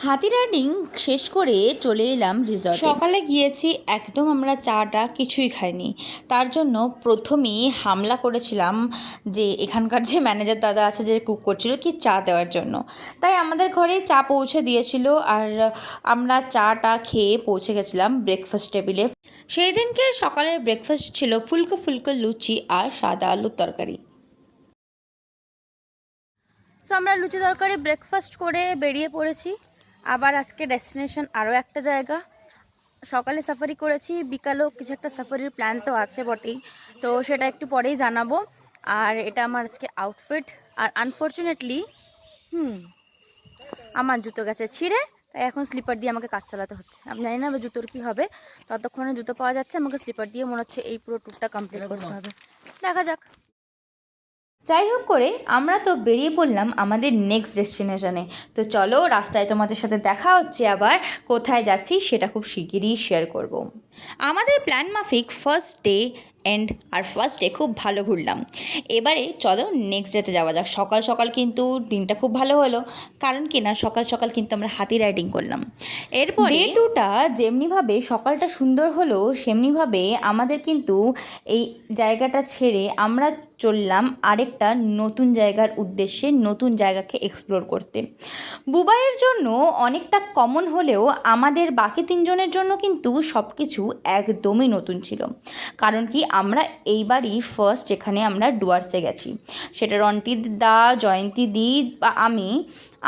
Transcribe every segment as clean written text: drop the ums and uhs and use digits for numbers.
হাতি রাইডিং শেষ করে চলে এলাম রিসর্টে। সকালে গিয়েছি, একদম আমরা চাটা কিছুই খাইনি। তার জন্য প্রথমেই হামলা করেছিলাম যে এখানকার যে ম্যানেজার দাদা আছে, যে কুক করছিল কি চা দেওয়ার জন্য। তাই আমাদের ঘরে চা পৌঁছে দিয়েছিল, আর আমরা চাটা খেয়ে পৌঁছে গেছিলাম ব্রেকফাস্ট টেবিলে। সেই দিনকে সকালের ব্রেকফাস্ট ছিল ফুলকো ফুলকো লুচি আর সাদা আলুর তরকারি। সো আমরা লুচি তরকারি ব্রেকফাস্ট করে বেরিয়ে পড়েছি। আবার আজকে ডেস্টিনেশন আরও একটা জায়গা। সকালে সাফারি করেছি, বিকালেও কিছু একটা সাফারির প্ল্যান তো আছে বটেই, তো সেটা একটু পরেই জানাবো। আর এটা আমার আজকে আউটফিট। আর আনফর্চুনেটলি আমার জুতো গেছে ছিঁড়ে, তাই এখন স্লিপার দিয়ে আমাকে কাজ চালাতে হচ্ছে। আমি জানি না জুতোর কী হবে, ততক্ষণে জুতো পাওয়া যাচ্ছে, আমাকে স্লিপার দিয়ে মনে হচ্ছে এই পুরো ট্যুরটা কমপ্লিট করতে হবে। দেখা যাক। যাই হোক করে আমরা তো বেরিয়ে পড়লাম আমাদের নেক্সট ডেস্টিনেশনে। তো চলো, রাস্তায় তোমাদের সাথে দেখা হচ্ছে। আবার কোথায় যাচ্ছি সেটা খুব শিগগিরই শেয়ার করব। আমাদের প্ল্যান মাফিক ফার্স্ট ডে এন্ড আর ফার্স্ট ডে খুব ভালো ঘুরলাম। এবারে চলো নেক্সট ডেতে যাওয়া যাক। সকাল সকাল কিন্তু দিনটা খুব ভালো হলো, কারণ কি না সকাল সকাল কিন্তু আমরা হাতি রাইডিং করলাম। এরপর ডে টুটা যেমনিভাবে সকালটা সুন্দর হলো, সেমনিভাবে আমাদের কিন্তু এই জায়গাটা ছেড়ে আমরা চললাম আরেকটা নতুন জায়গার উদ্দেশ্যে, নতুন জায়গাকে এক্সপ্লোর করতে। বুবাইয়ের জন্য অনেকটা কমন হলেও আমাদের বাকি তিনজনের জন্য কিন্তু সব কিছু একদমই নতুন ছিল। কারণ কি, আমরা এইবারই ফার্স্ট এখানে আমরা ডুয়ার্সে গেছি। সেটা রন্টি দা, জয়ন্তী দি বা আমি,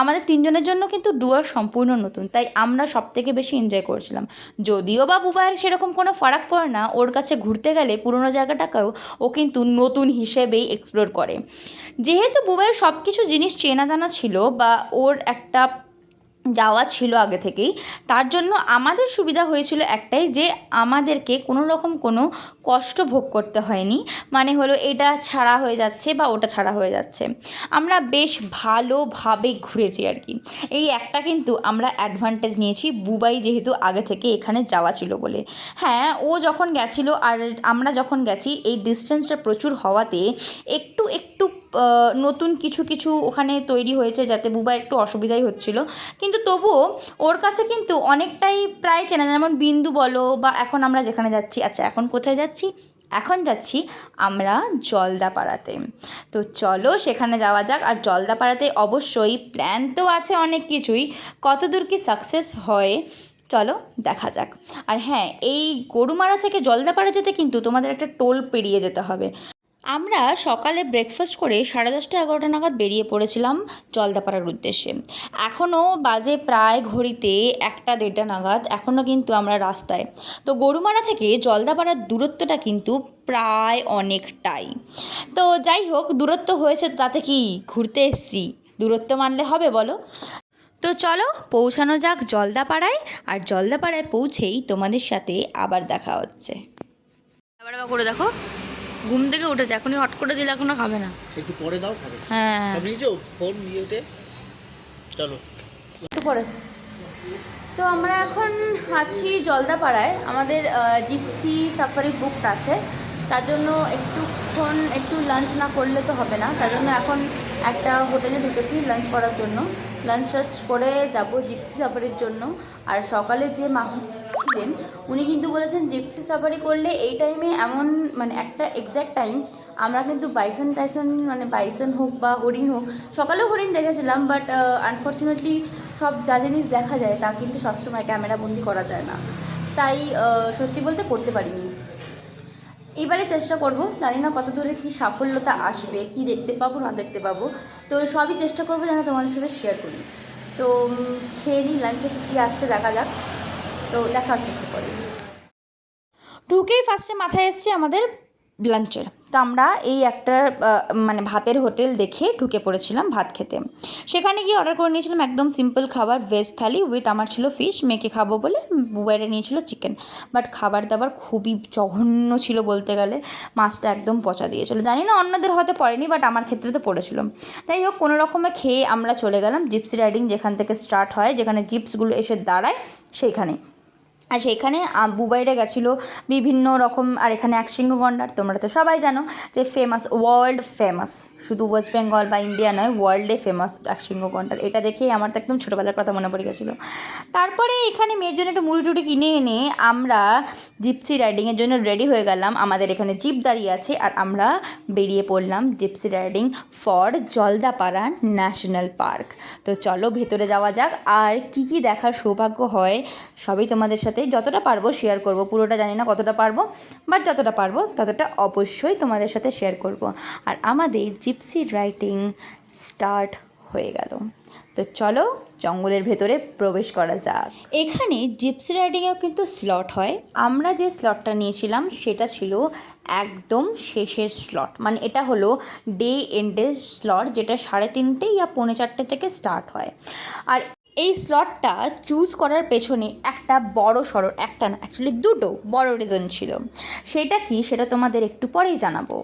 আমাদের তিনজনের জন্য কিন্তু ডুয়ার্স সম্পূর্ণ নতুন। তাই আমরা সব থেকে বেশি এনজয় করছিলাম। যদিও বা বুবাইয়ের সেরকম কোনো ফারাক পড়ে না, ওর কাছে ঘুরতে গেলে পুরোনো জায়গাটাকেও ও কিন্তু নতুন হিসেবেই এক্সপ্লোর করে। যেহেতু বুবাইয়ের সব কিছু জিনিস চেনা জানা ছিল বা ওর একটা যাওয়া ছিল আগে থেকেই, তার জন্য আমাদের সুবিধা হয়েছিল একটাই, যে আমাদেরকে কোনো রকম কোনো কষ্ট ভোগ করতে হয়নি। মানে হলো এটা ছাড়া হয়ে যাচ্ছে বা ওটা ছাড়া হয়ে যাচ্ছে, আমরা বেশ ভালোভাবে ঘুরেছি আর কি। এই একটা কিন্তু আমরা অ্যাডভান্টেজ নিয়েছি, বুবাই যেহেতু আগে থেকে এখানে যাওয়া ছিল বলে। হ্যাঁ, ও যখন গেছিলো আর আমরা যখন গেছি, এই ডিস্টেন্সটা প্রচুর হওয়াতে একটু একটু নতুন কিছু কিছু ওখানে তৈরি হয়েছে, যাতে বুবাই একটু অসুবিধাই হচ্ছিল। কিন্তু তবুও ওর কাছে কিন্তু অনেকটাই প্রায় চেনা, যেমন বিন্দু বলো বা এখন আমরা যেখানে যাচ্ছি। আচ্ছা, এখন কোথায় যাচ্ছি? এখন যাচ্ছি আমরা জলদাপাড়াতে। তো চলো সেখানে যাওয়া যাক। আর জলদাপাড়াতে অবশ্যই প্ল্যান তো আছে অনেক কিছুই, কতদূর কি সাকসেস হয় চলো দেখা যাক। আর হ্যাঁ, এই গরুমারা থেকে জলদাপাড়া যেতে কিন্তু তোমাদের একটা টোল পেরিয়ে যেতে হবে। আমরা সকালে ব্রেকফাস্ট করে 10:30-11টা নাগাদ বেরিয়ে পড়েছিলাম জলদাপাড়ার উদ্দেশ্যে। এখনও বাজে প্রায় ঘড়িতে 1-1:30 নাগাদ, এখনও কিন্তু আমরা রাস্তায়। তো গরুমারা থেকে জলদাপাড়ার দূরত্বটা কিন্তু প্রায় অনেকটাই। তো যাই হোক, দূরত্ব হয়েছে তো তাতে কি, ঘুরতে এসছি, দূরত্ব মানলে হবে বলো। তো চলো পৌঁছানো যাক জলদাপাড়ায়। আর জলদাপাড়ায় পৌঁছেই তোমাদের সাথে আবার দেখা হচ্ছে। আবার করে দেখো, ঘুম থেকে উঠেছে, এখনই হট করে দিলে এখনো খাবে না, একটু পরে দাও খাবে। হ্যাঁ সব নিয়েছো, ফোন নিয়ে উঠে চলো একটু পরে। তো আমরা এখন আছি জলদাপাড়ায়, আমাদের জিপসি সাফারি বুকড আছে। তার জন্য একটু লাঞ্চ না করলে তো হবে না, তার জন্য এখন একটা হোটেলে ঢুকেছি লাঞ্চ করার জন্য। লাঞ্চ টাঞ্চ করে যাব জিপসি সাফারির জন্য। আর সকালে যে মা ছিলেন, উনি কিন্তু বলেছেন জিপসি সাফারি করলে এই টাইমে এমন মানে একটা এক্স্যাক্ট টাইম, আমরা কিন্তু বাইসন হোক বা হরিণ হোক, সকালেও হরিণ দেখেছিলাম, বাট আনফর্চুনেটলি সব যা জিনিস দেখা যায় তা কিন্তু সবসময় ক্যামেরা বন্দি করা যায় না, তাই সত্যি বলতে করতে পারিনি। এবারে চেষ্টা করব, জানি না কত দূরে কী সাফল্যতা আসবে, কি দেখতে পাবো না দেখতে পাবো। তো সবই চেষ্টা করবো যেন তোমাদের সাথে শেয়ার করি। তো খেয়ে নিই, লাঞ্চে কী আসছে দেখা যাক। তো দেখা হচ্ছে একটু পরে। ঢুকেই ফার্স্টে মাথায় এসছে আমাদের লাঞ্চের। তো আমরা এই একটা মানে ভাতের হোটেল দেখে ঢুকে পড়েছিলাম ভাত খেতে। সেখানে গিয়ে অর্ডার করে নিয়েছিলাম একদম সিম্পল খাবার, ভেজ থালি উইথ আমার ছিল ফিশ, মেয়েকে খাবো বলে বুবাইরে নিয়েছিল চিকেন। বাট খাবার দাবার খুবই জঘন্য ছিল বলতে গেলে, মাছটা একদম পচা দিয়েছিলো। জানি না অন্যদের হয়তো পড়েনি, বাট আমার ক্ষেত্রে তো পড়েছিল। তাই হোক, কোনো রকমে খেয়ে আমরা চলে গেলাম জিপসি রাইডিং যেখান থেকে স্টার্ট হয়, যেখানে জিপসগুলো এসে দাঁড়ায় সেইখানে। আর সেখানে বুবাইরা গেছিলো বিভিন্ন রকম, আর এখানে একশৃঙ্গ গন্ডার তোমরা তো সবাই জানো যে ফেমাস, ওয়ার্ল্ড ফেমাস, শুধু ওয়েস্ট বেঙ্গল বা ইন্ডিয়া নয়, ওয়ার্ল্ডে ফেমাস একশৃঙ্গ গন্ডার। এটা দেখেই আমার তো একদম ছোটোবেলার কথা মনে পড়ে গেছিলো। তারপরে এখানে মেয়ের জন্য একটু মুড়ি টুড়ি কিনে এনে আমরা জিপসি রাইডিংয়ের জন্য রেডি হয়ে গেলাম। আমাদের এখানে জিপ দাঁড়িয়ে আছে আর আমরা বেরিয়ে পড়লাম gypsy riding for Jaldapara national park. তো চলো ভেতরে যাওয়া যাক, আর কি কি দেখার সৌভাগ্য হয় সবই তোমাদের সাথে যতটা পারবো শেয়ার করব। পুরোটা জানি না কতটা পারবো, বাট যতটা পারবো ততটা অবশ্যই তোমাদের সাথে শেয়ার করব। আর আমাদের জিপসি রাইডিং স্টার্ট হয়ে গেল। তো চলো জঙ্গলের ভেতরে প্রবেশ করা যাক। এখানে জিপসি রাইডিংয়েও কিন্তু স্লট হয়। আমরা যে স্লটটা নিয়েছিলাম সেটা ছিল একদম শেষের স্লট, মানে এটা হলো ডে এন্ডের স্লট, যেটা 3:30 ইয়া 4:45 থেকে স্টার্ট হয়। আর এই স্লটটা চুজ করার পেছনে একটা বড় সড়ো, একটা না অ্যাকচুয়ালি দুটো বড় রিজন ছিল। সেটা কি সেটা তোমাদের একটু পরেই জানাবো।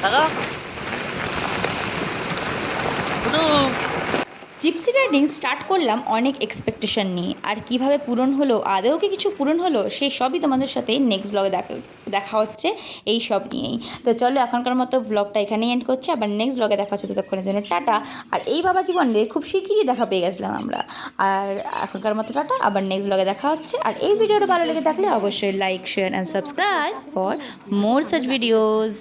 দাদা জিপসি রাইডিং স্টার্ট করলাম অনেক এক্সপেকটেশন নিয়ে, আর কিভাবে পূরণ হলো, আদৌ কি কিছু পূরণ হলো, সেই সবই তোমাদের সাথে নেক্সট ব্লগে দেখা হচ্ছে এই সব নিয়েই। তো চলো এখনকার মতো ব্লগটা এখানেই এন্ড করছি, আবার নেক্সট ব্লগে দেখা হচ্ছে। ততক্ষণের জন্য টাটা। আর এই বাবা জীবনে খুব শিগগিরই দেখা পেয়ে গেছিলাম আমরা। আর এখনকার মতো টাটা, আবার নেক্সট ব্লগে দেখা হচ্ছে। আর এই ভিডিওটা ভালো লেগে থাকলে অবশ্যই like, share and subscribe for more such videos.